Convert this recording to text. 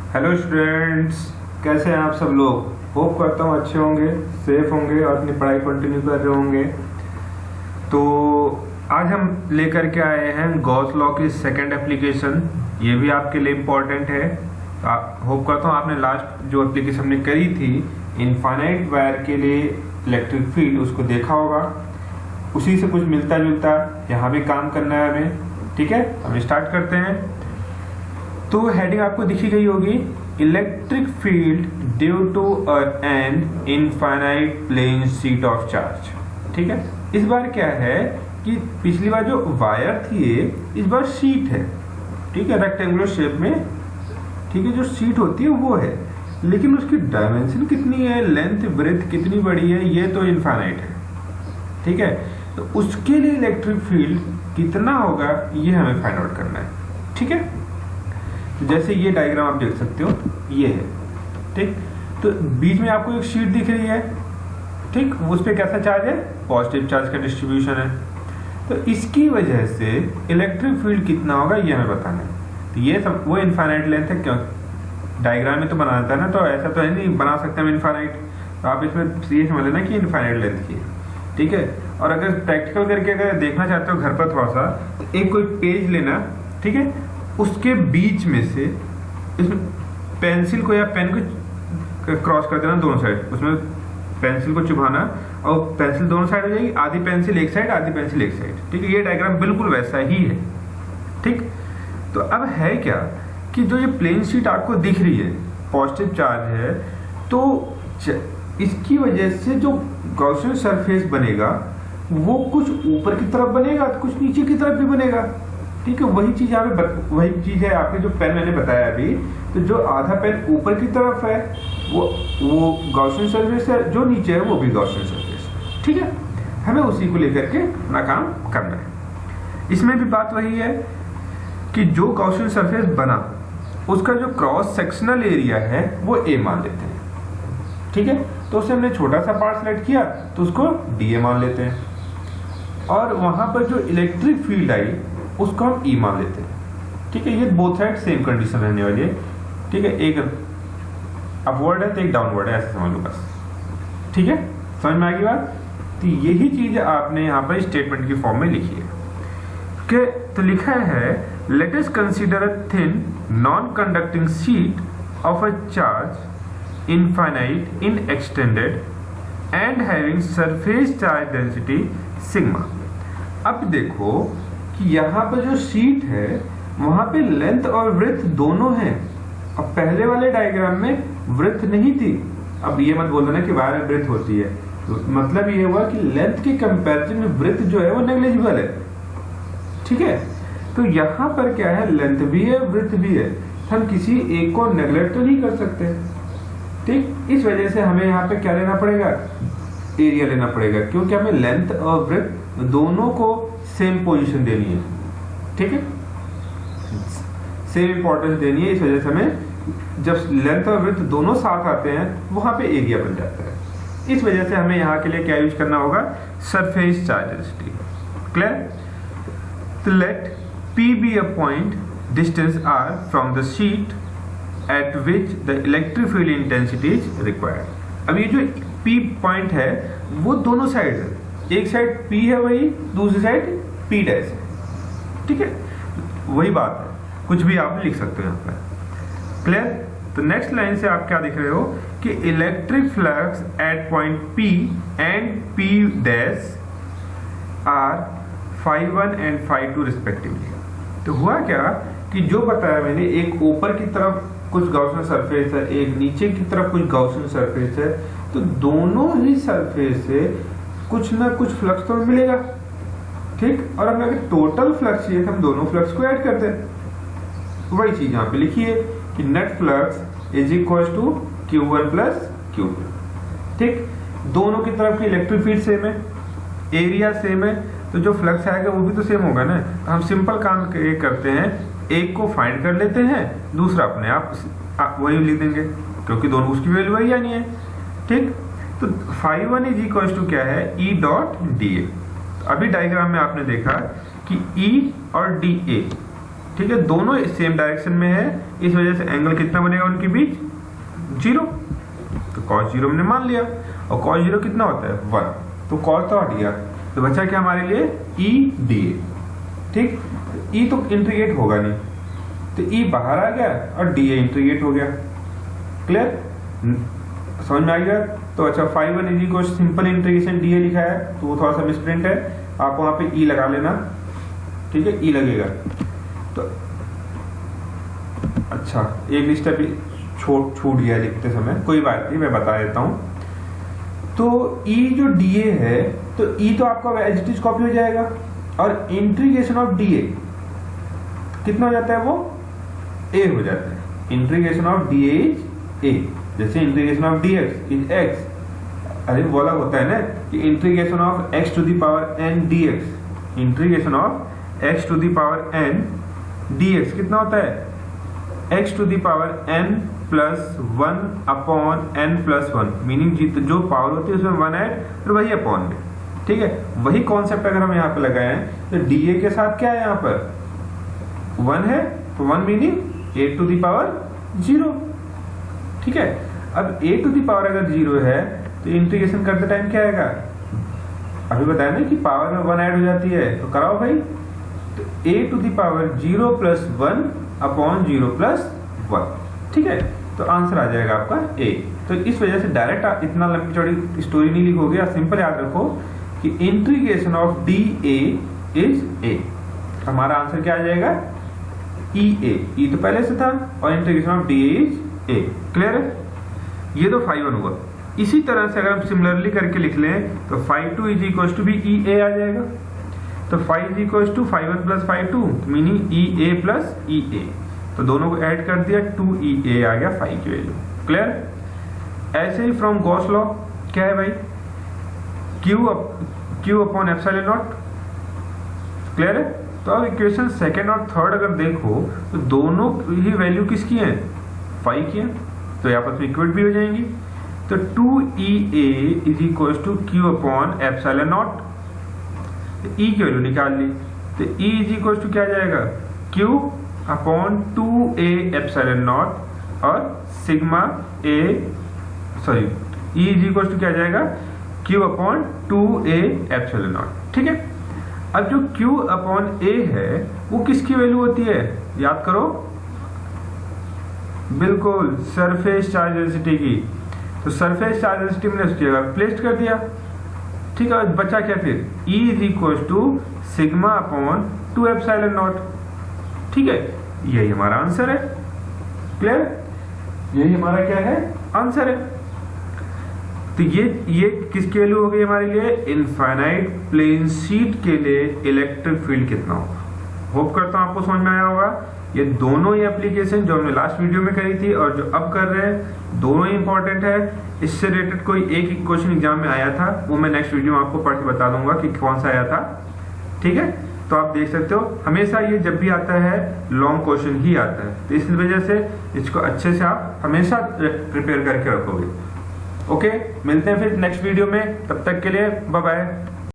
Hello students, कैसे हैं आप सब लोग। होप करता हूँ अच्छे होंगे, सेफ होंगे और अपनी पढ़ाई कंटिन्यू कर रहे होंगे। तो आज हम लेकर के आए हैं गॉस लॉ की सेकंड एप्लीकेशन। ये भी आपके लिए इम्पोर्टेंट है। होप करता हूँ आपने लास्ट जो एप्लीकेशन हमने करी थी इनफाइनाइट वायर के लिए इलेक्ट्रिक फील्ड, उसको देखा होगा। उसी से कुछ मिलता जुलता यहाँ भी काम करना है हमें। ठीक है, हम स्टार्ट करते हैं। तो हेडिंग आपको दिखी गई होगी, electric field due to an infinite plane sheet of charge. ठीक है, इस बार क्या है कि पिछली बार जो वायर थी इस बार शीट है। ठीक है, रेक्टेंगुलर शेप में। ठीक है, जो शीट होती है वो है, लेकिन उसकी डायमेंशन कितनी है, लेंथ ब्रेथ कितनी बड़ी है, ये तो इनफाइनाइट है। ठीक है, तो उसके लिए इलेक्ट्रिक फील्ड कितना होगा ये हमें फाइंड आउट करना है। ठीक है, जैसे ये डायग्राम आप देख सकते हो, ये है। ठीक, तो बीच में आपको एक शीट दिख रही है। ठीक, उस पर कैसा चार्ज है, पॉजिटिव चार्ज का डिस्ट्रीब्यूशन है। तो इसकी वजह से इलेक्ट्रिक फील्ड कितना होगा ये हमें बताना है। तो ये सब वो इनफाइनाइट लेंथ है। क्यों डायग्राम में तो बनाता है ना, तो ऐसा तो है नहीं बना सकते हम इनफाइनाइट। तो आप इसमें ये समझ लेना कि इनफाइनाइट लेंथ की है। ठीक है, और अगर प्रैक्टिकल करके अगर देखना चाहते हो घर पर थोड़ा सा, तो एक कोई पेज लेना। ठीक है, उसके बीच में से इसमें पेंसिल को या पेन को क्रॉस कर देना दोनों साइड, उसमें पेंसिल को चुभाना और पेंसिल दोनों साइड हो जाएगी। आधी पेंसिल एक साइड, आधी पेंसिल एक साइड। ठीक है, ये डायग्राम बिल्कुल वैसा ही है। ठीक, तो अब है क्या कि जो ये प्लेन शीट आपको दिख रही है, पॉजिटिव चार्ज है, तो इसकी वजह से जो गॉसियन सरफेस बनेगा वो कुछ ऊपर की तरफ बनेगा, कुछ नीचे की तरफ भी बनेगा। ठीक है, वही चीज यहाँ पे वही चीज है आपके जो पेन मैंने बताया अभी। तो जो आधा पेन ऊपर की तरफ है वो गॉसियन सरफेस है, जो नीचे है वो भी गॉसियन सरफेस है। ठीक है, हमें उसी को लेकर के अपना काम करना है। इसमें भी बात वही है कि जो गॉसियन सरफेस बना उसका जो क्रॉस सेक्शनल एरिया है वो ए मान लेते हैं। ठीक है, तो उससे हमने छोटा सा पार्ट सेलेक्ट किया तो उसको डी ए मान लेते हैं, और वहां पर जो इलेक्ट्रिक फील्ड आई उसको हम ई मान लेते हैं। ठीक है, ये बोथ साइड सेम कंडीशन रहने वाली है। ठीक है, एक अपवर्ड है तो एक डाउनवर्ड है, ऐसा समझ लो बस। ठीक है, समझ में आ गई बात। तो यही चीज आपने यहाँ पर स्टेटमेंट की फॉर्म में लिखी है कि तो लिखा है, let us consider a thin non conducting sheet of a charge infinite in extended and having surface charge density sigma. अब देखो कि यहाँ पर जो शीट है वहां पे लेंथ और ब्रेथ दोनों हैं। अब पहले वाले डायग्राम में ब्रेथ नहीं थी। अब ये मत बोल देना कि वायर में ब्रेथ होती है, तो मतलब ये हुआ कि लेंथ के कंपैरिजन में ब्रेथ जो है वो नेग्लिजिबल है। ठीक है, तो यहाँ पर क्या है, लेंथ भी है ब्रेथ भी है, हम किसी एक को नेग्लेक्ट नहीं कर सकते। ठीक, इस वजह से हमें यहाँ पे क्या लेना पड़ेगा, एरिया लेना पड़ेगा, क्योंकि हमें लेंथ और ब्रेथ दोनों को सेम पोजीशन देनी है। ठीक है, सेम इंपॉर्टेंस देनी है। इस वजह से हमें जब लेंथ और ब्रेथ दोनों साथ आते हैं वहां पे एरिया बन जाता है। इस वजह से हमें यहाँ के लिए क्या यूज करना होगा, सरफेस चार्ज डेंसिटी। क्लियर। तो late P be a point distance r from the sheet at which the electric field intensity is required। अब ये जो P पॉइंट है वो दोनों साइड है, एक साइड P है वही, दूसरी साइड P डैश है। ठीक है, वही बात है, कुछ भी आप लिख सकते हो यहाँ पर। क्लियर। तो नेक्स्ट लाइन से आप क्या दिख रहे हो कि electric flux at point P and P dash are φ1 and φ2 respectively. तो हुआ क्या कि जो बताया मैंने, एक ऊपर की तरफ कुछ गॉसियन सरफेस है, एक नीचे की तरफ कुछ गॉसियन सरफेस है, तो दोनों ही सरफेस से कुछ ना कुछ फ्लक्स तो मिलेगा। ठीक, और हमें अगर टोटल फ्लक्स चाहिए तो हम दोनों फ्लक्स को ऐड करते हैं। वही चीज यहाँ पे लिखी है कि net flux is equal to Q1 plus Q2। ठीक, दोनों की तरफ की इलेक्ट्रिक फील्ड सेम है, एरिया सेम है, तो जो फ्लक्स आएगा वो भी तो सेम होगा ना। तो हम सिंपल काम करते हैं, एक को फाइंड कर लेते हैं, दूसरा अपने आप वही लिख देंगे, क्योंकि दोनों उसकी वैल्यू वही आनी है। ठीक, तो φ1 इज इक्वल टू क्या है, E डॉट डी ए। अभी डायग्राम में आपने देखा कि E और डी ए ठीक है, दोनों सेम डायरेक्शन में है, इस वजह से एंगल कितना बनेगा उनके बीच, 0। तो cos 0 हमने मान लिया, और cos 0 कितना होता है, 1। तो cos तो हट गया, तो बचा क्या हमारे लिए, e dA। ठीक, e तो इंटीग्रेट होगा नहीं, तो e बाहर आ गया और dA इंटीग्रेट हो गया। क्लियर, समझ में आ गया। तो अच्छा, 5 1 सिंपल इंटीग्रेशन dA लिखा है, तो वो थोड़ा सा मिसप्रिंट है, आप वहां पे e लगा लेना। ठीक है, e लगेगा। तो अच्छा, एक स्टेप छूट गया लिखते समय, कोई बात नहीं, मैं बता देता हूं। तो e जो dA है, तो e तो आपका एज इट इज कॉपी हो जाएगा, और इंटीग्रेशन ऑफ dA कितना हो जाता है, वो a हो जाता है। Integration of dA is a, जैसे integration of dx is x। अरे बोला होता है ना कि integration of x to the power n dx, integration of x to the power n dx कितना होता है, x to the power n plus 1 upon n plus 1, meaning जो पावर होती है उसमें 1 ऐड फिर वही अपॉन में। ठीक है, वही कॉन्सेप्ट अगर हम यहाँ पे लगाए हैं, तो dA के साथ क्या है, यहाँ पर 1 है, तो 1 meaning a to the power 0। ठीक है, अब a टू द पावर अगर 0 है, तो इंटीग्रेशन करते टाइम क्या आएगा, अभी बताया ना कि पावर में 1 ऐड हो जाती है, तो कराओ भाई। तो a to the power 0 plus 1 upon 0 plus 1। ठीक है, तो आंसर आ जाएगा आपका a। तो इस वजह से डायरेक्ट इतना लंबी चौड़ी स्टोरी नहीं लिखोगे, आप सिंपल याद रखो कि integration of dA is a। हमारा आंसर क्या आ जाएगा, EA। E तो पहले से था, और integration of dA is a। Clear है, ये तो 5 1 हुआ। इसी तरह से अगर हम सिमिलरली करके लिख लें, तो 5 2 इज इक्वल टू भी EA आ जाएगा। तो 5 is equal to 5 1 plus 5 2, meaning EA plus EA। तो दोनों को ऐड कर दिया, 2EA आ गया 5 की वैल्यू। क्लियर। ऐसे ही फ्रॉम गॉस लॉ क्या है भाई, Q upon epsilon not. Clear है। तो अब इक्वेशन सेकंड और थर्ड अगर देखो, तो दोनों ही वैल्यू किसकी है, 5 की है, तो यहाँ पर इक्वेट भी हो जाएंगी। तो 2EA is equal to Q upon epsilon naught. E की वैल्यू निकाल ली, तो E इज इक्वल टू क्या जाएगा, Q upon 2A epsilon naught, और sigma A, sorry E is equal to क्या जाएगा, Q upon 2A epsilon naught. ठीक है, अब जो Q अपॉन A है वो किसकी वैल्यू होती है, याद करो, बिल्कुल सरफेस चार्ज डेंसिटी की। तो सरफेस चार्ज डेंसिटी मैंने उसकी जगह प्लेस कर दिया। ठीक है, बचा क्या फिर, E is equal to sigma upon 2 epsilon naught. ठीक है, यही हमारा आंसर है। क्लियर, यही हमारा क्या है, आंसर है। तो ये किसकी वैल्यू हो गई हमारे लिए, इनफाइनाइट प्लेन शीट के लिए इलेक्ट्रिक फील्ड कितना होगा। होप करता हूं आपको समझ में आया होगा। ये दोनों ही एप्लीकेशन जो हमने लास्ट वीडियो में करी थी और जो अब कर रहे हैं, दोनों ही इंपॉर्टेंट है। इससे रिलेटेड कोई एक क्वेश्चन एग्जाम में आया था, वो मैं नेक्स्ट वीडियो में आपको पढ़ के बता दूंगा कि कौन सा आया था। ठीक है, तो आप देख सकते हो, हमेशा ये जब भी आता है लॉन्ग क्वेश्चन ही आता है, तो इस वजह से इसको अच्छे से आप हमेशा प्रिपेयर करके रखोगे। ओके, मिलते हैं फिर नेक्स्ट वीडियो में, तब तक के लिए बाय बाय।